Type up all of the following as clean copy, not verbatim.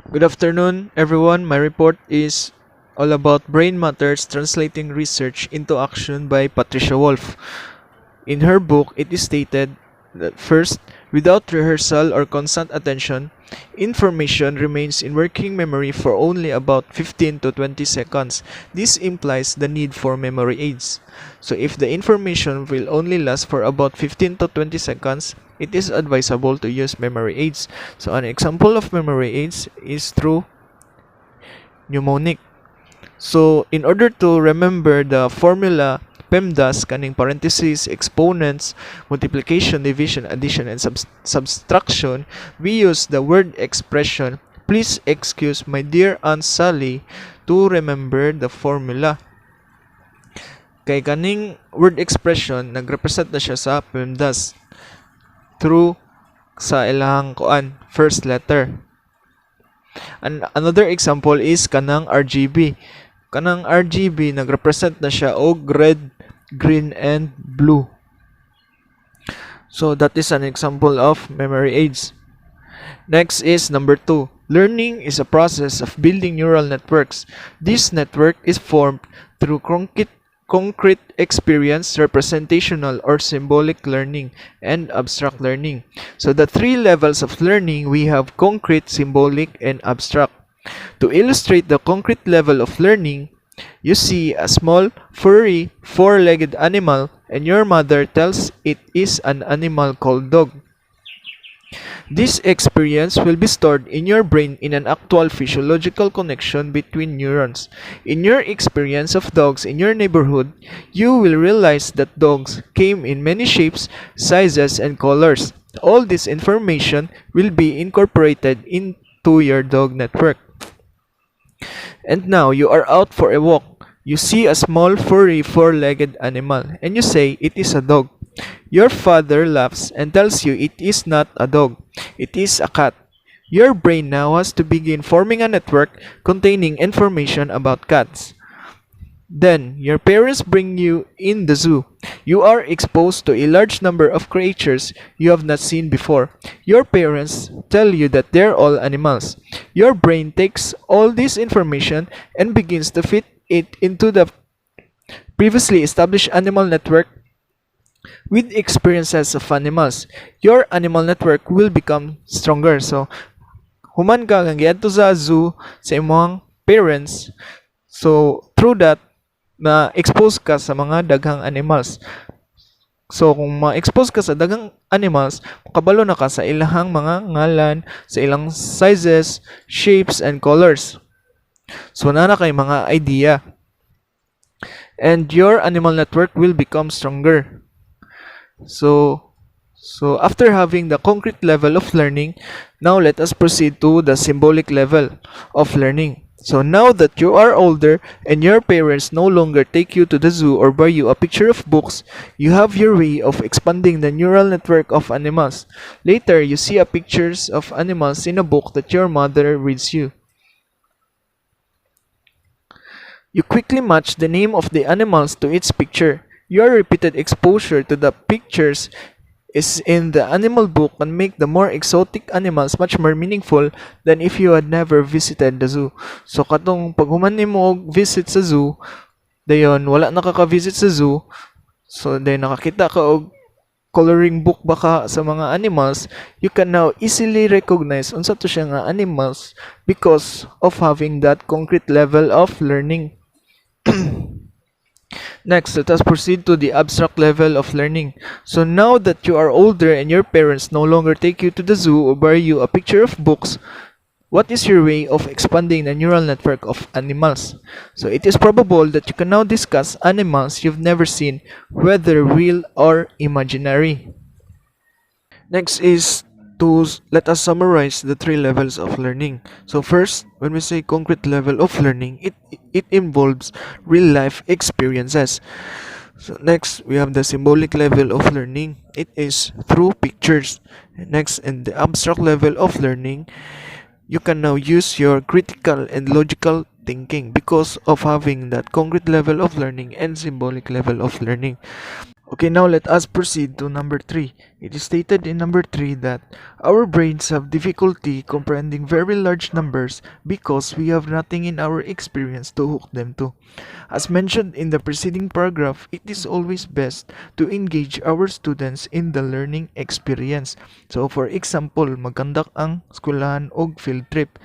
Good afternoon, everyone. My report is all about Brain Matters Translating Research into Action by Patricia Wolf. In her book, it is stated that first, without rehearsal or constant attention, information remains in working memory for only about 15 to 20 seconds. This implies the need for memory aids. So if the information will only last for about 15 to 20 seconds, it is advisable to use memory aids. So an example of memory aids is through mnemonic. So, in order to remember the formula PEMDAS, kaning parentheses, exponents, multiplication, division, addition, and subtraction, we use the word expression. Please excuse my dear Aunt Sally to remember the formula. Kay kaning word expression, nagrepresent na siya sa PEMDAS through sa ilang first letter. Another example is kanang RGB. Kanang RGB nagrepresent na siya og red, green, and blue. So that is an example of memory aids. Next is number 2. Learning is a process of building neural networks. This network is formed through concrete experience, representational or symbolic learning, and abstract learning. So the three levels of learning, we have concrete, symbolic, and abstract. To illustrate the concrete level of learning, you see a small, furry, four-legged animal, and your mother tells it is an animal called dog. This experience will be stored in your brain in an actual physiological connection between neurons. In your experience of dogs in your neighborhood, you will realize that dogs came in many shapes, sizes, and colors. All this information will be incorporated into your dog network. And now you are out for a walk. You see a small furry four-legged animal and you say it is a dog. Your father laughs and tells you it is not a dog, it is a cat. Your brain now has to begin forming a network containing information about cats. Then, your parents bring you in the zoo. You are exposed to a large number of creatures you have not seen before. Your parents tell you that they're all animals. Your brain takes all this information and begins to fit it into the previously established animal network with experiences of animals. Your animal network will become stronger. So, human ka kang giadto sa zoo sa imong parents. So, through that, na-expose ka sa mga daghang animals. So, kung ma-expose ka sa daghang animals, makabalo na ka sa ilahang mga ngalan, sa ilang sizes, shapes, and colors. So, na kay mga idea. And your animal network will become stronger. So after having the concrete level of learning, now let us proceed to the symbolic level of learning. So now that you are older and your parents no longer take you to the zoo or buy you a picture of books, you have your way of expanding the neural network of animals. Later, you see a pictures of animals in a book that your mother reads you. You quickly match the name of the animals to its picture. Your repeated exposure to the pictures is in the animal book can make the more exotic animals much more meaningful than if you had never visited the zoo. So katong paghuman nimo og visit sa zoo, dayon wala nakaka-visit sa zoo, so dayon nakakita ka og coloring book baka sa mga animals, you can now easily recognize unsa to siya nga animals because of having that concrete level of learning. Next, let us proceed to the abstract level of learning. So now that you are older and your parents no longer take you to the zoo or buy you a picture of books, what is your way of expanding the neural network of animals? So it is probable that you can now discuss animals you've never seen, whether real or imaginary. Next is let us summarize the three levels of learning. So first, when we say concrete level of learning, it involves real life experiences. So next, we have the symbolic level of learning. It is through pictures. Next, in the abstract level of learning, you can now use your critical and logical thinking because of having that concrete level of learning and symbolic level of learning. Okay, now let us proceed to number 3. It is stated in number 3 that our brains have difficulty comprehending very large numbers because we have nothing in our experience to hook them to. As mentioned in the preceding paragraph, it is always best to engage our students in the learning experience. So for example, magkandak ang eskwelahan og field trip.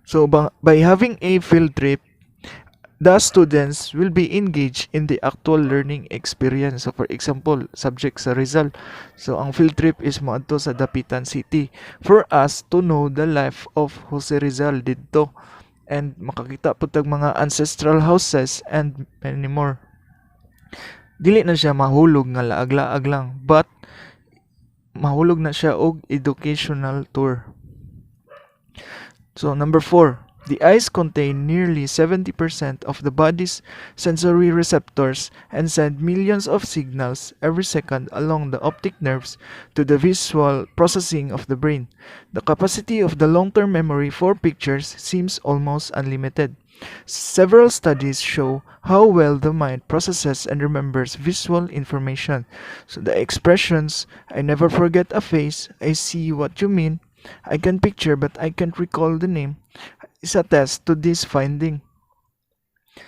So by having a field trip, the students will be engaged in the actual learning experience. So for example, subject sa Rizal. So ang field trip is moadto sa Dapitan City for us to know the life of Jose Rizal didto and makakita po tag mga ancestral houses and many more. Dili na siya mahulog nga laag-laag lang, but mahulog na siya og educational tour. So number 4, the eyes contain nearly 70% of the body's sensory receptors and send millions of signals every second along the optic nerves to the visual processing of the brain. The capacity of the long-term memory for pictures seems almost unlimited. Several studies show how well the mind processes and remembers visual information. So the expressions, I never forget a face, I see what you mean, I can picture but I can't recall the name, is a test to this finding.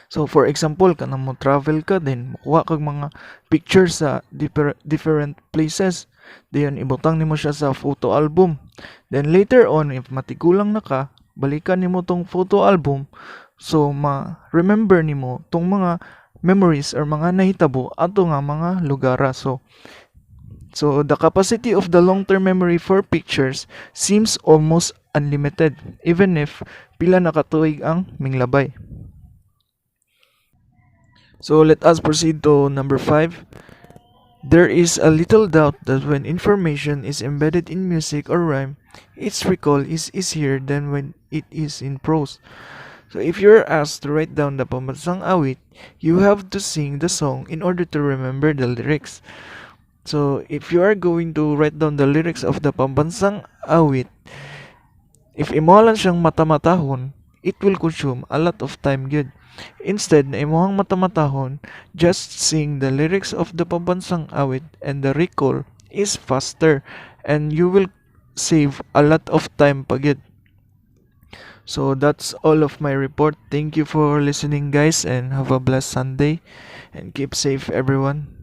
So for example, kanang mo travel ka din, makuha kag mga pictures sa different places. Dayon ibutang nimo siya sa photo album. Then later on, if matigulang na ka, balikan nimo tong photo album. So ma-remember nimo tong mga memories or mga nahitabo ato nga mga lugara. So the capacity of the long-term memory for pictures seems almost unlimited even if pila na katuig ang minglabay. So let us proceed to number 5. There is a little doubt that when information is embedded in music or rhyme, its recall is easier than when it is in prose. So if you're asked to write down the Pambansang Awit, you have to sing the song in order to remember the lyrics. So if you are going to write down the lyrics of the Pambansang Awit, if imo lang siyang matamatahon, it will consume a lot of time gyud. Instead, na imuhang matamatahon, just sing the lyrics of the Pambansang Awit and the recall is faster and you will save a lot of time pa gyud. So that's all of my report. Thank you for listening guys and have a blessed Sunday and keep safe everyone.